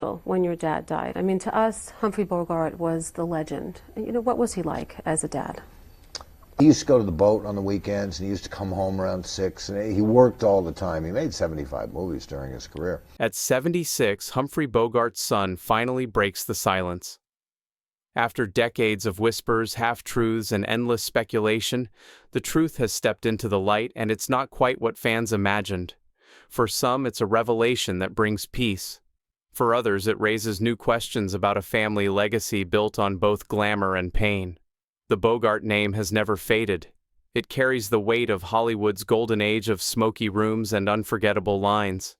when your dad died? I mean, to us, Humphrey Bogart was the legend. What was he like as a dad? He used to go to the boat on the weekends, and he used to come home around 6, and he worked all the time. He made 75 movies during his career. At 76, Humphrey Bogart's son finally breaks the silence. After decades of whispers, half-truths, and endless speculation, the truth has stepped into the light, and it's not quite what fans imagined. For some, it's a revelation that brings peace. For others, it raises new questions about a family legacy built on both glamour and pain. The Bogart name has never faded. It carries the weight of Hollywood's golden age of smoky rooms and unforgettable lines.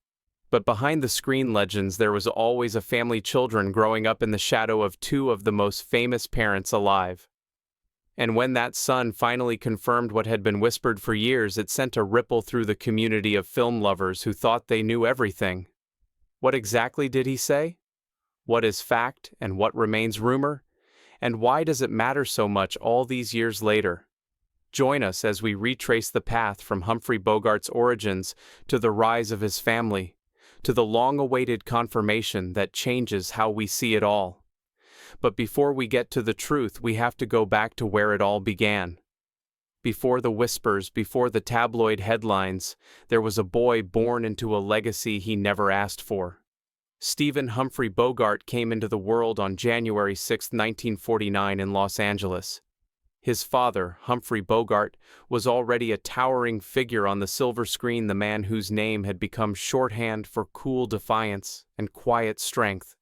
But behind the screen legends, there was always a family children growing up in the shadow of two of the most famous parents alive. And when that son finally confirmed what had been whispered for years, it sent a ripple through the community of film lovers who thought they knew everything. What exactly did he say? What is fact and what remains rumor? And why does it matter so much all these years later? Join us as we retrace the path from Humphrey Bogart's origins to the rise of his family, to the long-awaited confirmation that changes how we see it all. But before we get to the truth, we have to go back to where it all began. Before the whispers, before the tabloid headlines, there was a boy born into a legacy he never asked for. Stephen Humphrey Bogart came into the world on January 6, 1949 in Los Angeles. His father, Humphrey Bogart, was already a towering figure on the silver screen, the man whose name had become shorthand for cool defiance and quiet strength.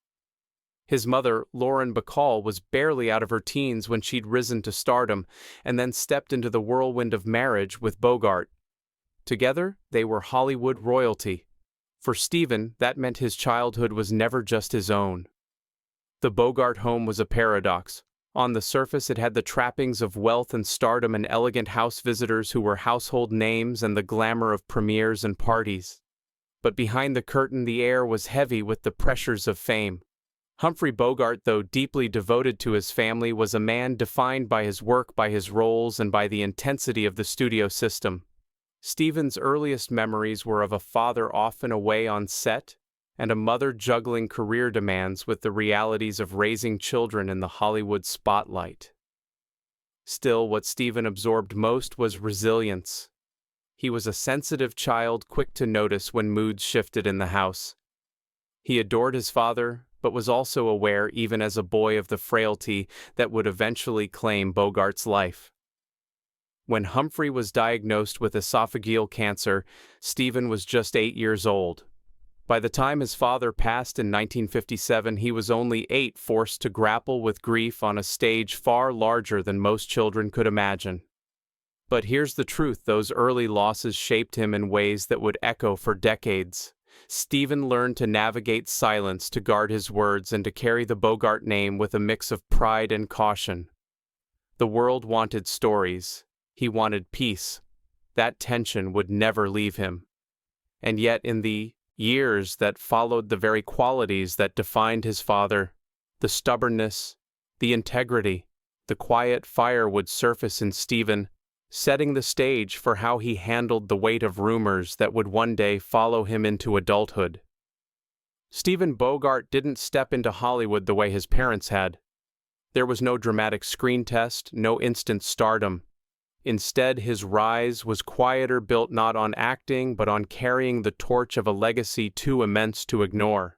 His mother, Lauren Bacall, was barely out of her teens when she'd risen to stardom and then stepped into the whirlwind of marriage with Bogart. Together, they were Hollywood royalty. For Stephen, that meant his childhood was never just his own. The Bogart home was a paradox. On the surface, it had the trappings of wealth and stardom and elegant house visitors who were household names and the glamour of premieres and parties. But behind the curtain, the air was heavy with the pressures of fame. Humphrey Bogart, though deeply devoted to his family, was a man defined by his work, by his roles, and by the intensity of the studio system. Stephen's earliest memories were of a father often away on set, and a mother juggling career demands with the realities of raising children in the Hollywood spotlight. Still, what Stephen absorbed most was resilience. He was a sensitive child, quick to notice when moods shifted in the house. He adored his father, but was also aware, even as a boy, of the frailty that would eventually claim Bogart's life. When Humphrey was diagnosed with esophageal cancer, Stephen was just 8 years old. By the time his father passed in 1957, he was only 8, forced to grapple with grief on a stage far larger than most children could imagine. But here's the truth: those early losses shaped him in ways that would echo for decades. Stephen learned to navigate silence, to guard his words, and to carry the Bogart name with a mix of pride and caution. The world wanted stories. He wanted peace. That tension would never leave him. And yet, in the years that followed, the very qualities that defined his father, the stubbornness, the integrity, the quiet fire, would surface in Stephen, setting the stage for how he handled the weight of rumors that would one day follow him into adulthood. Stephen Bogart didn't step into Hollywood the way his parents had. There was no dramatic screen test, no instant stardom. Instead, his rise was quieter, built not on acting, but on carrying the torch of a legacy too immense to ignore.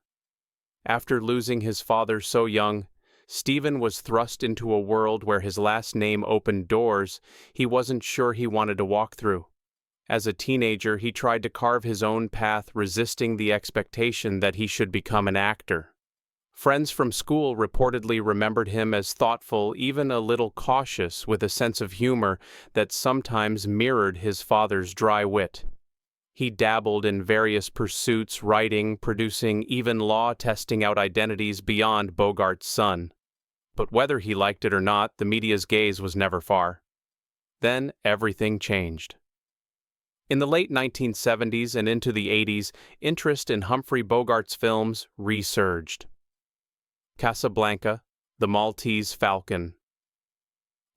After losing his father so young, Stephen was thrust into a world where his last name opened doors he wasn't sure he wanted to walk through. As a teenager, he tried to carve his own path, resisting the expectation that he should become an actor. Friends from school reportedly remembered him as thoughtful, even a little cautious, with a sense of humor that sometimes mirrored his father's dry wit. He dabbled in various pursuits, writing, producing, even law, testing out identities beyond Bogart's son. But whether he liked it or not, the media's gaze was never far. Then everything changed. In the late 1970s and into the 80s, interest in Humphrey Bogart's films resurged. Casablanca, The Maltese Falcon.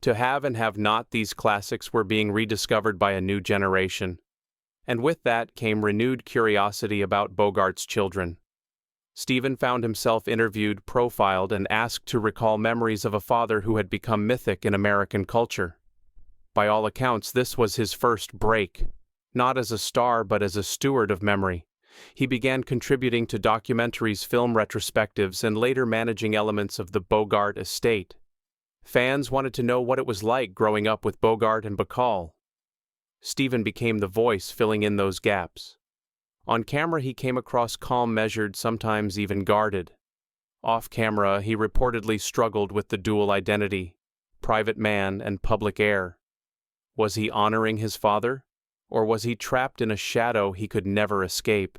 To have and have not, these classics were being rediscovered by a new generation. And with that came renewed curiosity about Bogart's children. Stephen found himself interviewed, profiled, and asked to recall memories of a father who had become mythic in American culture. By all accounts, this was his first break, not as a star but as a steward of memory. He began contributing to documentaries, film retrospectives, and later managing elements of the Bogart estate. Fans wanted to know what it was like growing up with Bogart and Bacall. Stephen became the voice filling in those gaps. On camera, he came across calm, measured, sometimes even guarded. Off camera, he reportedly struggled with the dual identity, private man and public heir. Was he honoring his father, or was he trapped in a shadow he could never escape?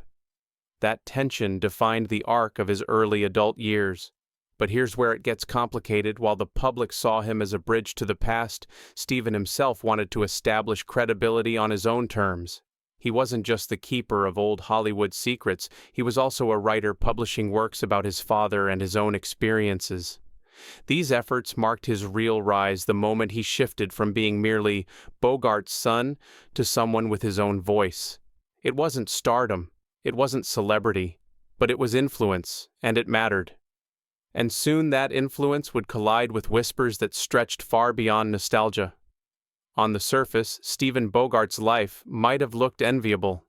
That tension defined the arc of his early adult years. But here's where it gets complicated. While the public saw him as a bridge to the past, Stephen himself wanted to establish credibility on his own terms. He wasn't just the keeper of old Hollywood secrets, he was also a writer publishing works about his father and his own experiences. These efforts marked his real rise the moment he shifted from being merely Bogart's son to someone with his own voice. It wasn't stardom, it wasn't celebrity, but it was influence, and it mattered. And soon that influence would collide with whispers that stretched far beyond nostalgia. On the surface, Stephen Bogart's life might have looked enviable.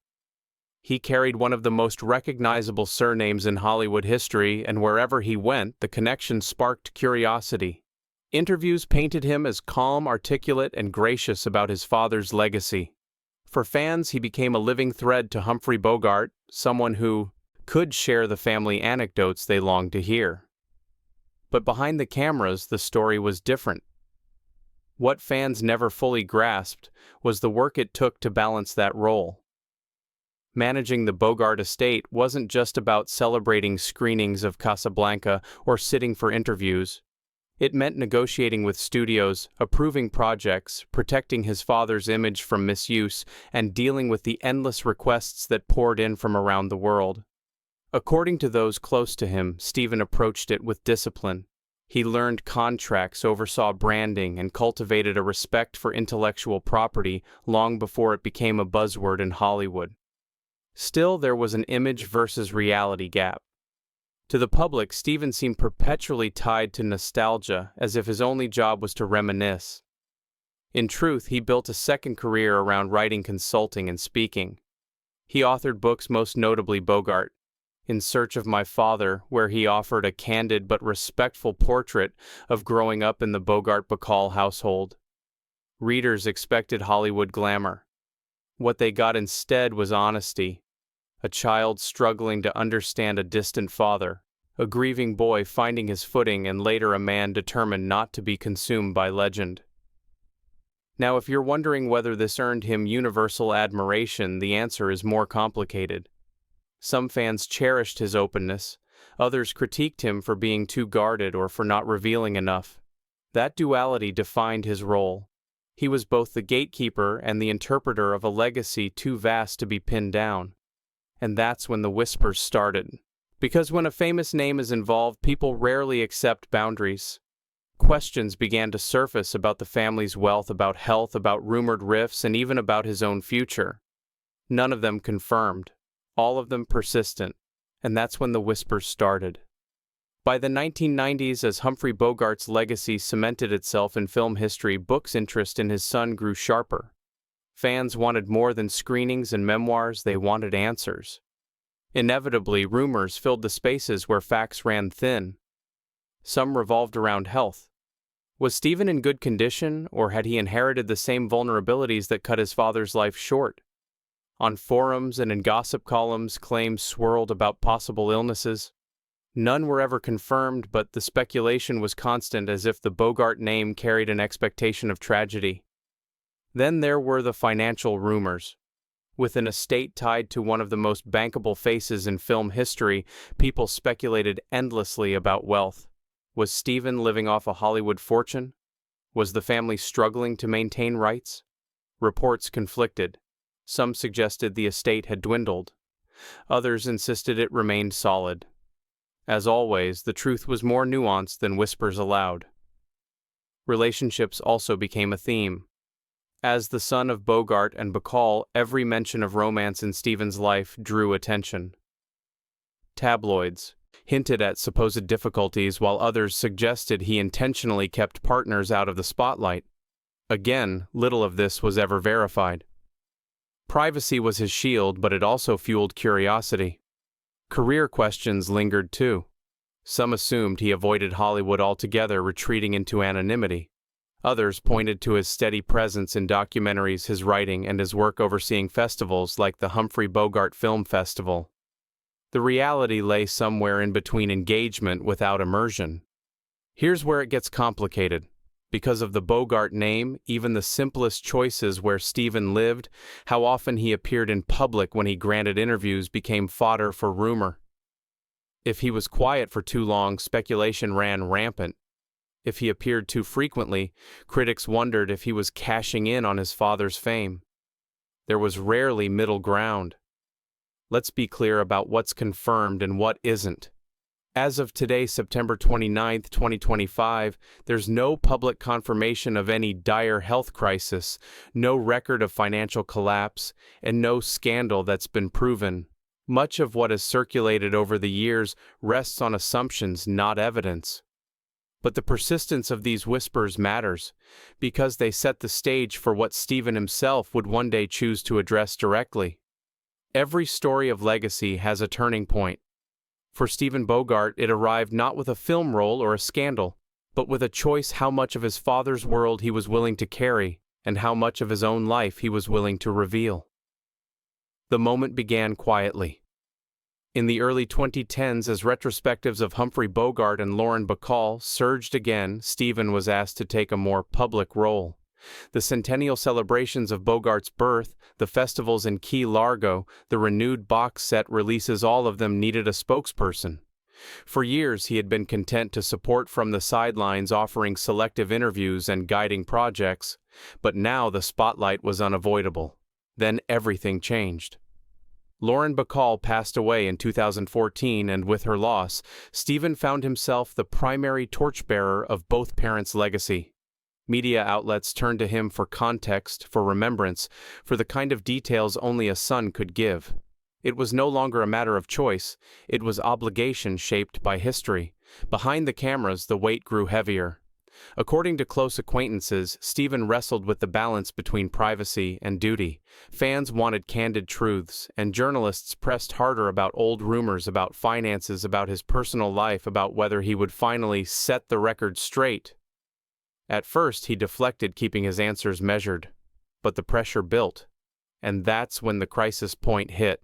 He carried one of the most recognizable surnames in Hollywood history, and wherever he went, the connection sparked curiosity. Interviews painted him as calm, articulate, and gracious about his father's legacy. For fans, he became a living thread to Humphrey Bogart, someone who could share the family anecdotes they longed to hear. But behind the cameras, the story was different. What fans never fully grasped was the work it took to balance that role. Managing the Bogart estate wasn't just about celebrating screenings of Casablanca or sitting for interviews. It meant negotiating with studios, approving projects, protecting his father's image from misuse, and dealing with the endless requests that poured in from around the world. According to those close to him, Stephen approached it with discipline. He learned contracts, oversaw branding, and cultivated a respect for intellectual property long before it became a buzzword in Hollywood. Still, there was an image versus reality gap. To the public, Stephen seemed perpetually tied to nostalgia, as if his only job was to reminisce. In truth, he built a second career around writing, consulting, and speaking. He authored books, most notably Bogart, In Search of My Father, where he offered a candid but respectful portrait of growing up in the Bogart-Bacall household. Readers expected Hollywood glamour. What they got instead was honesty. A child struggling to understand a distant father, a grieving boy finding his footing, and later a man determined not to be consumed by legend. Now, if you're wondering whether this earned him universal admiration, the answer is more complicated. Some fans cherished his openness, others critiqued him for being too guarded or for not revealing enough. That duality defined his role. He was both the gatekeeper and the interpreter of a legacy too vast to be pinned down. And that's when the whispers started. Because when a famous name is involved, people rarely accept boundaries. Questions began to surface about the family's wealth, about health, about rumored rifts, and even about his own future. None of them confirmed. All of them persistent, and that's when the whispers started. By the 1990s, as Humphrey Bogart's legacy cemented itself in film history, Book's interest in his son grew sharper. Fans wanted more than screenings and memoirs, they wanted answers. Inevitably, rumors filled the spaces where facts ran thin. Some revolved around health. Was Stephen in good condition, or had he inherited the same vulnerabilities that cut his father's life short? On forums and in gossip columns, claims swirled about possible illnesses. None were ever confirmed, but the speculation was constant, as if the Bogart name carried an expectation of tragedy. Then there were the financial rumors. With an estate tied to one of the most bankable faces in film history, people speculated endlessly about wealth. Was Stephen living off a Hollywood fortune? Was the family struggling to maintain rights? Reports conflicted. Some suggested the estate had dwindled. Others insisted it remained solid. As always, the truth was more nuanced than whispers allowed. Relationships also became a theme. As the son of Bogart and Bacall, every mention of romance in Stephen's life drew attention. Tabloids, hinted at supposed difficulties, while others suggested he intentionally kept partners out of the spotlight. Again, little of this was ever verified. Privacy was his shield, but it also fueled curiosity. Career questions lingered too. Some assumed he avoided Hollywood altogether, retreating into anonymity. Others pointed to his steady presence in documentaries, his writing, and his work overseeing festivals like the Humphrey Bogart Film Festival. The reality lay somewhere in between engagement without immersion. Here's where it gets complicated. Because of the Bogart name, even the simplest choices where Stephen lived, how often he appeared in public when he granted interviews, became fodder for rumor. If he was quiet for too long, speculation ran rampant. If he appeared too frequently, critics wondered if he was cashing in on his father's fame. There was rarely middle ground. Let's be clear about what's confirmed and what isn't. As of today, September 29, 2025, there's no public confirmation of any dire health crisis, no record of financial collapse, and no scandal that's been proven. Much of what has circulated over the years rests on assumptions, not evidence. But the persistence of these whispers matters, because they set the stage for what Stephen himself would one day choose to address directly. Every story of legacy has a turning point. For Stephen Bogart, it arrived not with a film role or a scandal, but with a choice how much of his father's world he was willing to carry and how much of his own life he was willing to reveal. The moment began quietly. In the early 2010s, as retrospectives of Humphrey Bogart and Lauren Bacall surged again, Stephen was asked to take a more public role. The centennial celebrations of Bogart's birth, the festivals in Key Largo, the renewed box set releases, all of them needed a spokesperson. For years he had been content to support from the sidelines, offering selective interviews and guiding projects, but now the spotlight was unavoidable. Then everything changed. Lauren Bacall passed away in 2014, and with her loss, Stephen found himself the primary torchbearer of both parents' legacy. Media outlets turned to him for context, for remembrance, for the kind of details only a son could give. It was no longer a matter of choice, it was obligation shaped by history. Behind the cameras, the weight grew heavier. According to close acquaintances, Stephen wrestled with the balance between privacy and duty. Fans wanted candid truths, and journalists pressed harder about old rumors, about finances, about his personal life, about whether he would finally set the record straight. At first, he deflected, keeping his answers measured. But the pressure built, and that's when the crisis point hit.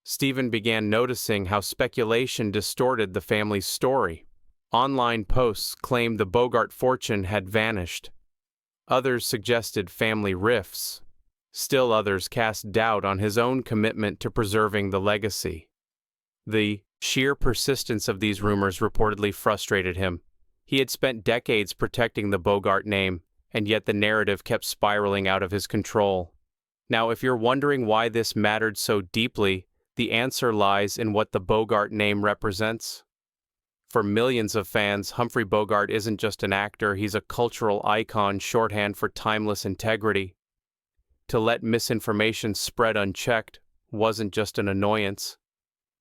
Stephen began noticing how speculation distorted the family's story. Online posts claimed the Bogart fortune had vanished. Others suggested family rifts. Still others cast doubt on his own commitment to preserving the legacy. The sheer persistence of these rumors reportedly frustrated him. He had spent decades protecting the Bogart name, and yet the narrative kept spiraling out of his control. Now, if you're wondering why this mattered so deeply, the answer lies in what the Bogart name represents. For millions of fans, Humphrey Bogart isn't just an actor, he's a cultural icon, shorthand for timeless integrity. To let misinformation spread unchecked wasn't just an annoyance.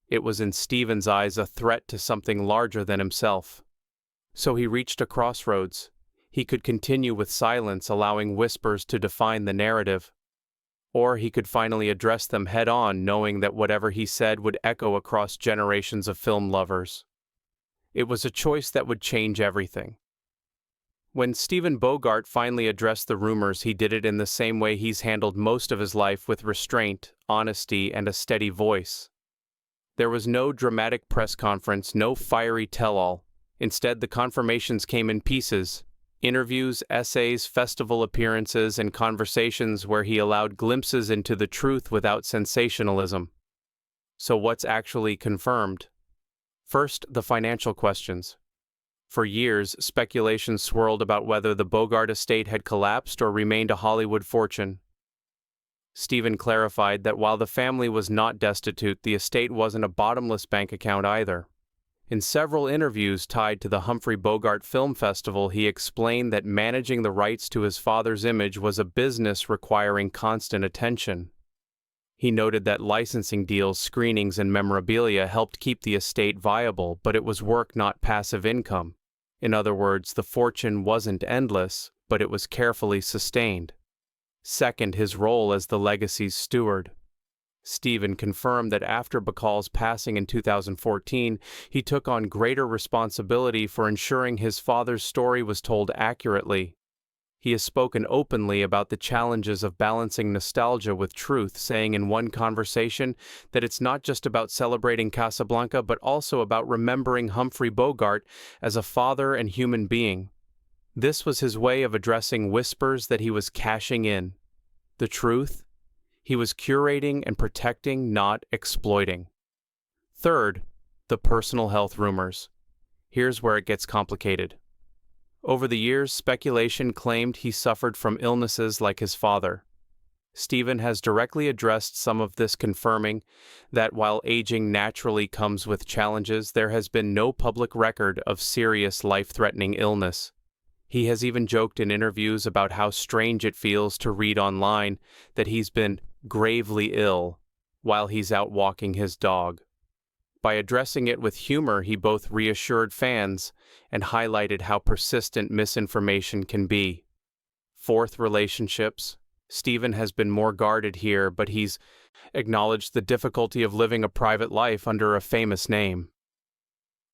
It was, in Stephen's eyes, a threat to something larger than himself. So he reached a crossroads. He could continue with silence, allowing whispers to define the narrative. Or he could finally address them head-on, knowing that whatever he said would echo across generations of film lovers. It was a choice that would change everything. When Stephen Bogart finally addressed the rumors, he did it in the same way he's handled most of his life, with restraint, honesty, and a steady voice. There was no dramatic press conference, no fiery tell-all. Instead, the confirmations came in pieces: interviews, essays, festival appearances, and conversations where he allowed glimpses into the truth without sensationalism. So what's actually confirmed? First, the financial questions. For years, speculation swirled about whether the Bogart estate had collapsed or remained a Hollywood fortune. Stephen clarified that while the family was not destitute, the estate wasn't a bottomless bank account either. In several interviews tied to the Humphrey Bogart Film Festival, he explained that managing the rights to his father's image was a business requiring constant attention. He noted that licensing deals, screenings, and memorabilia helped keep the estate viable, but it was work, not passive income. In other words, the fortune wasn't endless, but it was carefully sustained. Second, his role as the legacy's steward. Stephen confirmed that after Bacall's passing in 2014, he took on greater responsibility for ensuring his father's story was told accurately. He has spoken openly about the challenges of balancing nostalgia with truth, saying in one conversation that it's not just about celebrating Casablanca, but also about remembering Humphrey Bogart as a father and human being. This was his way of addressing whispers that he was cashing in. The truth? He was curating and protecting, not exploiting. Third, the personal health rumors. Here's where it gets complicated. Over the years, speculation claimed he suffered from illnesses like his father. Stephen has directly addressed some of this, confirming that while aging naturally comes with challenges, there has been no public record of serious life-threatening illness. He has even joked in interviews about how strange it feels to read online that he's been gravely ill while he's out walking his dog. By addressing it with humor, he both reassured fans and highlighted how persistent misinformation can be. Fourth, relationships. Stephen has been more guarded here, but he's acknowledged the difficulty of living a private life under a famous name.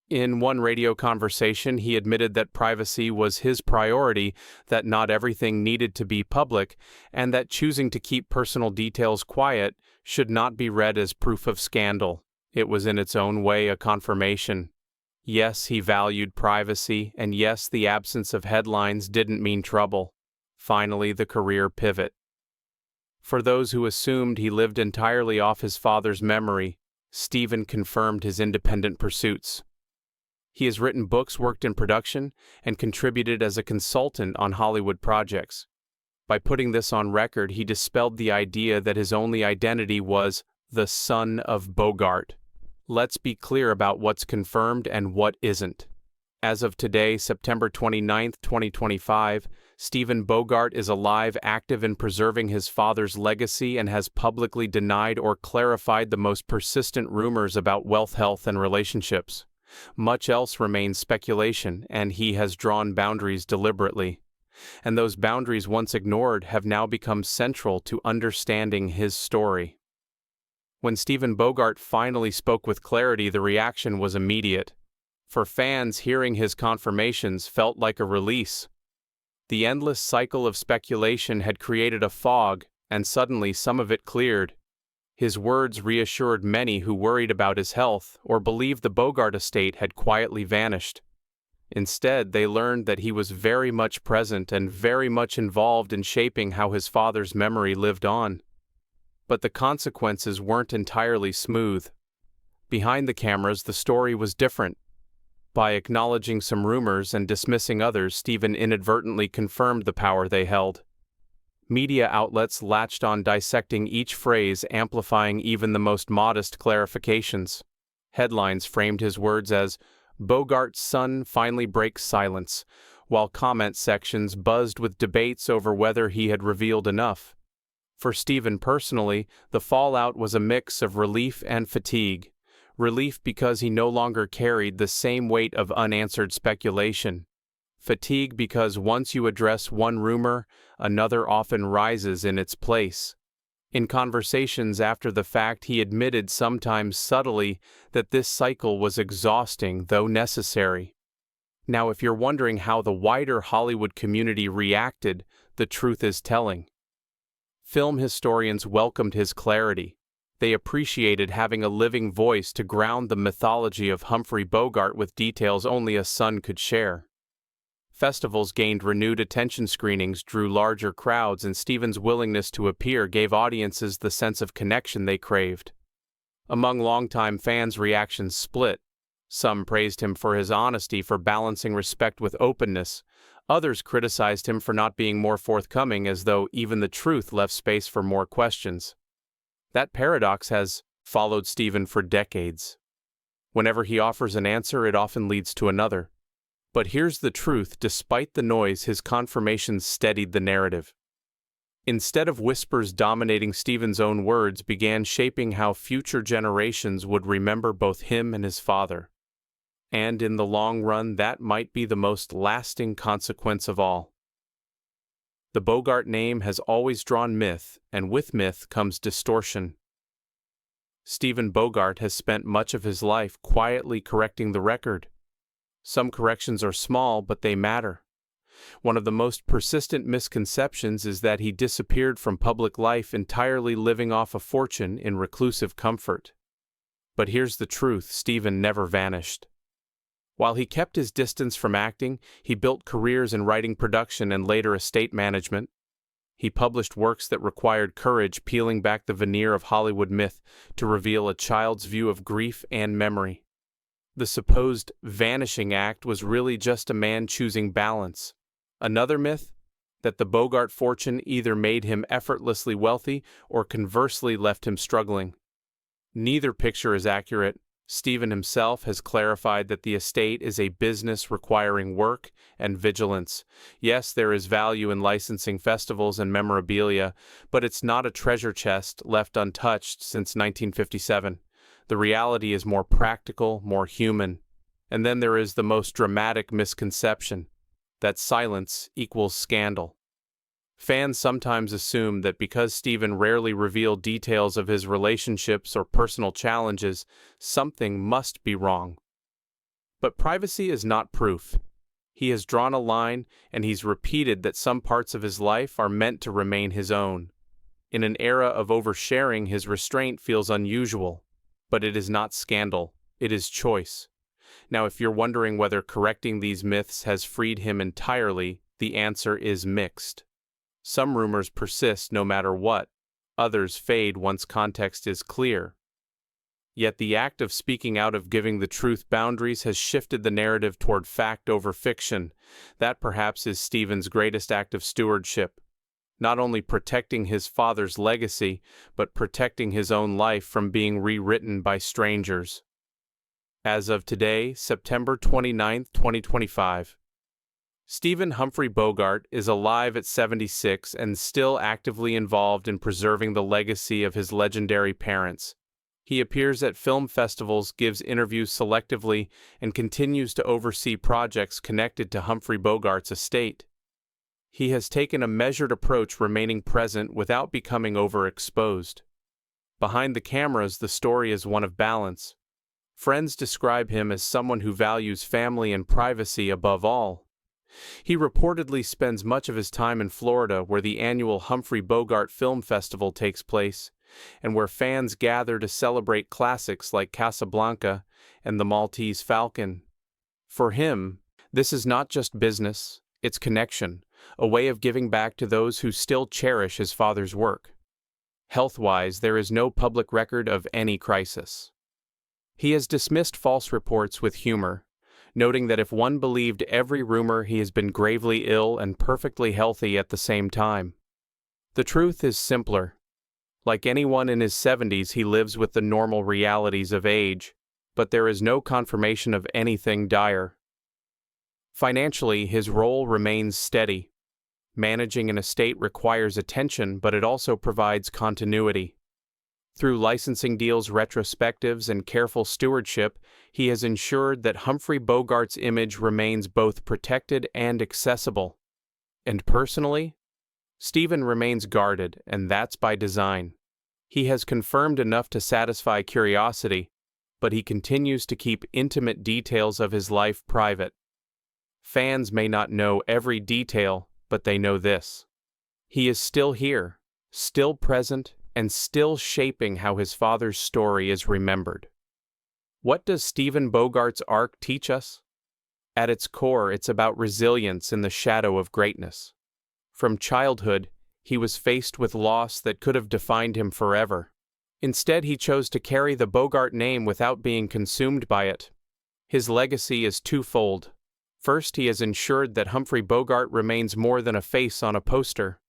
In one radio conversation, he admitted that privacy was his priority, that not everything needed to be public, and that choosing to keep personal details quiet should not be read as proof of scandal. It was in its own way a confirmation. Yes, he valued privacy, and yes, the absence of headlines didn't mean trouble. Finally, the career pivot. For those who assumed he lived entirely off his father's memory, Stephen confirmed his independent pursuits. He has written books, worked in production, and contributed as a consultant on Hollywood projects. By putting this on record, he dispelled the idea that his only identity was the son of Bogart. Let's be clear about what's confirmed and what isn't. As of today, September 29, 2025, Stephen Bogart is alive, active in preserving his father's legacy, and has publicly denied or clarified the most persistent rumors about wealth, health, and relationships. Much else remains speculation, and he has drawn boundaries deliberately. And those boundaries, once ignored, have now become central to understanding his story. When Stephen Bogart finally spoke with clarity, the reaction was immediate. For fans, hearing his confirmations felt like a release. The endless cycle of speculation had created a fog, and suddenly some of it cleared. His words reassured many who worried about his health or believed the Bogart estate had quietly vanished. Instead, they learned that he was very much present and very much involved in shaping how his father's memory lived on. But the consequences weren't entirely smooth. Behind the cameras, the story was different. By acknowledging some rumors and dismissing others, Stephen inadvertently confirmed the power they held. Media outlets latched on, dissecting each phrase, amplifying even the most modest clarifications. Headlines framed his words as, "Bogart's son finally breaks silence," while comment sections buzzed with debates over whether he had revealed enough. For Stephen personally, the fallout was a mix of relief and fatigue. Relief because he no longer carried the same weight of unanswered speculation. Fatigue because once you address one rumor, another often rises in its place. In conversations after the fact, he admitted, sometimes subtly, that this cycle was exhausting, though necessary. Now, if you're wondering how the wider Hollywood community reacted, the truth is telling. Film historians welcomed his clarity. They appreciated having a living voice to ground the mythology of Humphrey Bogart with details only a son could share. Festivals gained renewed attention, screenings drew larger crowds, and Stephen's willingness to appear gave audiences the sense of connection they craved. Among longtime fans, reactions split. Some praised him for his honesty, for balancing respect with openness. Others criticized him for not being more forthcoming, as though even the truth left space for more questions. That paradox has followed Stephen for decades. Whenever he offers an answer, it often leads to another. But here's the truth: despite the noise, his confirmations steadied the narrative. Instead of whispers dominating Stephen's own words began shaping how future generations would remember both him and his father. And in the long run, that might be the most lasting consequence of all. The Bogart name has always drawn myth, and with myth comes distortion. Stephen Bogart has spent much of his life quietly correcting the record. Some corrections are small, but they matter. One of the most persistent misconceptions is that he disappeared from public life entirely living off a fortune in reclusive comfort. But here's the truth: Stephen never vanished. While he kept his distance from acting, he built careers in writing, production, and later estate management. He published works that required courage, peeling back the veneer of Hollywood myth to reveal a child's view of grief and memory. The supposed vanishing act was really just a man choosing balance. Another myth? That the Bogart fortune either made him effortlessly wealthy or conversely left him struggling. Neither picture is accurate. Stephen himself has clarified that the estate is a business requiring work and vigilance. Yes, there is value in licensing festivals and memorabilia, but it's not a treasure chest left untouched since 1957. The reality is more practical, more human. And then there is the most dramatic misconception: that silence equals scandal. Fans sometimes assume that because Stephen rarely revealed details of his relationships or personal challenges, something must be wrong. But privacy is not proof. He has drawn a line, and he's repeated that some parts of his life are meant to remain his own. In an era of oversharing, his restraint feels unusual. But it is not scandal, it is choice. Now, if you're wondering whether correcting these myths has freed him entirely, the answer is mixed. Some rumors persist no matter what, others fade once context is clear. Yet the act of speaking out, of giving the truth boundaries, has shifted the narrative toward fact over fiction. That perhaps is Stephen's greatest act of stewardship. Not only protecting his father's legacy, but protecting his own life from being rewritten by strangers. As of today, September 29, 2025. Stephen Humphrey Bogart is alive at 76 and still actively involved in preserving the legacy of his legendary parents. He appears at film festivals, gives interviews selectively, and continues to oversee projects connected to Humphrey Bogart's estate. He has taken a measured approach, remaining present without becoming overexposed. Behind the cameras, the story is one of balance. Friends describe him as someone who values family and privacy above all. He reportedly spends much of his time in Florida, where the annual Humphrey Bogart Film Festival takes place, and where fans gather to celebrate classics like Casablanca and The Maltese Falcon. For him, this is not just business, it's connection, a way of giving back to those who still cherish his father's work. Health-wise, there is no public record of any crisis. He has dismissed false reports with humor, noting that if one believed every rumor, he has been gravely ill and perfectly healthy at the same time. The truth is simpler. Like anyone in his 70s, he lives with the normal realities of age, but there is no confirmation of anything dire. Financially, his role remains steady. Managing an estate requires attention, but it also provides continuity. Through licensing deals, retrospectives, and careful stewardship, he has ensured that Humphrey Bogart's image remains both protected and accessible. And personally, Stephen remains guarded, and that's by design. He has confirmed enough to satisfy curiosity, but he continues to keep intimate details of his life private. Fans may not know every detail, but they know this: he is still here, still present, and still shaping how his father's story is remembered. What does Stephen Bogart's arc teach us? At its core, it's about resilience in the shadow of greatness. From childhood, he was faced with loss that could have defined him forever. Instead, he chose to carry the Bogart name without being consumed by it. His legacy is twofold. First, he has ensured that Humphrey Bogart remains more than a face on a poster.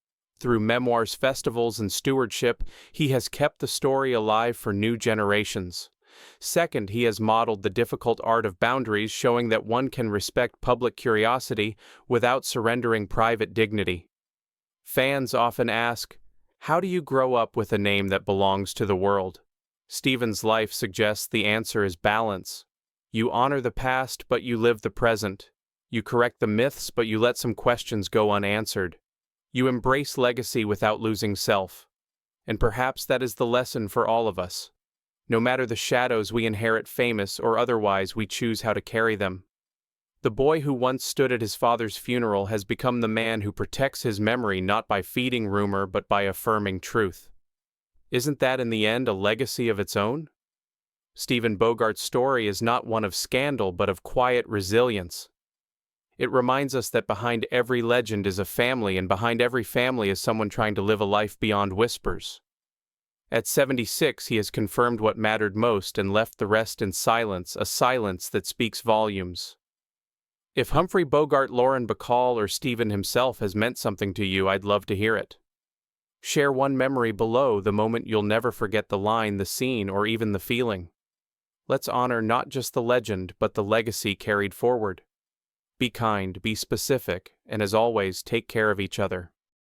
Through memoirs, festivals, and stewardship, he has kept the story alive for new generations. Second, he has modeled the difficult art of boundaries, showing that one can respect public curiosity without surrendering private dignity. Fans often ask, how do you grow up with a name that belongs to the world? Stephen's life suggests the answer is balance. You honor the past, but you live the present. You correct the myths, but you let some questions go unanswered. You embrace legacy without losing self. And perhaps that is the lesson for all of us. No matter the shadows we inherit, famous or otherwise, we choose how to carry them. The boy who once stood at his father's funeral has become the man who protects his memory not by feeding rumor but by affirming truth. Isn't that in the end a legacy of its own? Stephen Bogart's story is not one of scandal but of quiet resilience. It reminds us that behind every legend is a family, and behind every family is someone trying to live a life beyond whispers. At 76, he has confirmed what mattered most and left the rest in silence, a silence that speaks volumes. If Humphrey Bogart, Lauren Bacall, or Stephen himself has meant something to you, I'd love to hear it. Share one memory below, the moment you'll never forget, the line, the scene, or even the feeling. Let's honor not just the legend, but the legacy carried forward. Be kind, be specific, and as always, take care of each other.